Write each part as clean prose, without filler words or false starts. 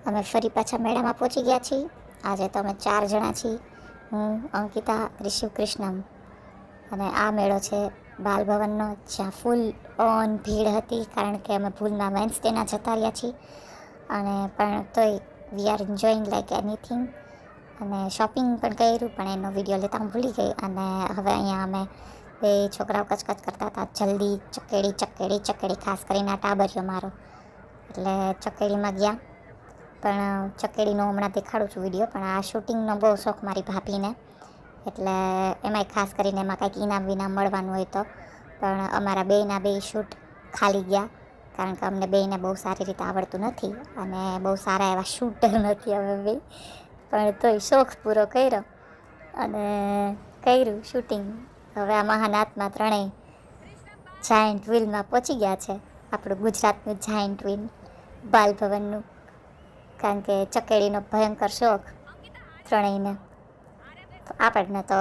અમે ફરી પાછા મેળામાં પહોંચી ગયા છીએ. આજે તો અમે 4 જણા છીએ. હું, અંકિતા, રિશિવ, કૃષ્ણમ. અને આ મેળો છે બાલભવનનો, જ્યાં ફૂલ ઓન ભીડ હતી, કારણ કે અમે ભૂલમાં વેન્સડેના જતા રહ્યા છીએ. અને પણ તોય we are enjoying like anything. અને શોપિંગ પણ કર્યું, પણ એનો વિડીયો લેતા હું ભૂલી ગઈ. અને હવે અહીંયા અમે બે છોકરાઓ કચકચ કરતા હતા, જલ્દી ચકેડી ચકેડી ચકેડી, ખાસ કરીને આ ટાબરિયો મારો. એટલે ચકેડીમાં ગયા. પણ ચકેડીનો હમણાં દેખાડું છું વિડીયો. પણ આ શૂટિંગનો બહુ શોખ મારી ભાભીને, એટલે એમાંય ખાસ કરીને એમાં કાંઈક ઇનામ વિનામ મળવાનું હોય તો. પણ અમારા બેયના બે શૂટ ખાલી ગયા, કારણ કે અમને બેયને બહુ સારી રીતે આવડતું નથી અને બહુ સારા એવા શૂટર નથી અમે બે. પણ તોય શોખ પૂરો કર્યો અને કર્યું શૂટિંગ. હવે આ મહાનાથમાં ત્રણેય જાયન્ટ વ્હીલમાં પહોંચી ગયા છે, આપણું ગુજરાતનું જાયન્ટ વ્હીલ બાલભવનનું. કારણ કે ચકેડીનો ભયંકર શોખ ત્રણેયને. આપણને તો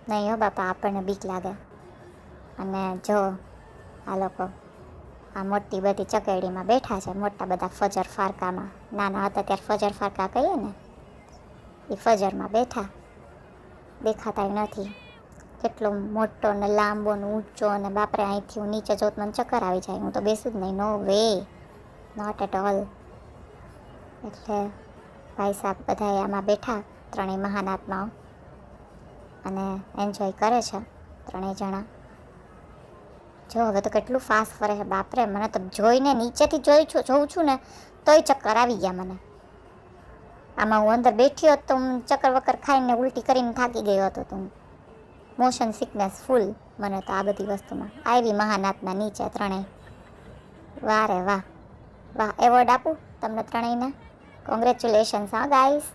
નહીં હો બાપા, આપણને બીક લાગે. અને જો આ લોકો આ મોટી બધી ચકેડીમાં બેઠા છે, મોટા બધા ફજર ફારકામાં. નાના હતા ત્યારે ફજર ફારકા કહીએ ને, એ ફજરમાં બેઠા, દેખાતાય નથી. કેટલો મોટો ને લાંબો ને ઊંચો, અને બાપરે અહીંથી હું નીચે જોત મને ચક્કર આવી જાય. હું તો બેસું જ નહીં, નો વે, નોટ એટ ઓલ. એટલે ભાઈ સાહેબ બધા આમાં બેઠા, ત્રણેય મહાનાથમાં, અને એન્જોય કરે છે ત્રણેય જણા. જો હવે તો કેટલું ફાસ્ટ ફરે છે બાપરે. મને તો જોઈને નીચેથી જોઉં છું ને તોય ચક્કર આવી ગયા મને. આમાં હું અંદર બેઠી હોત તો હું ચક્કર વક્કર ખાઈને ઉલટી કરીને થાકી ગયો હતો. તો મોશન સિકનેસ ફૂલ મને તો આ બધી વસ્તુમાં. આવી મહાનાથના નીચે ત્રણેય. વાહ રે વાહ, વાહ. એવોર્ડ આપું તમને ત્રણેયને. કોંગ્રેચ્યુલેશન્સ હા ગાઈસ.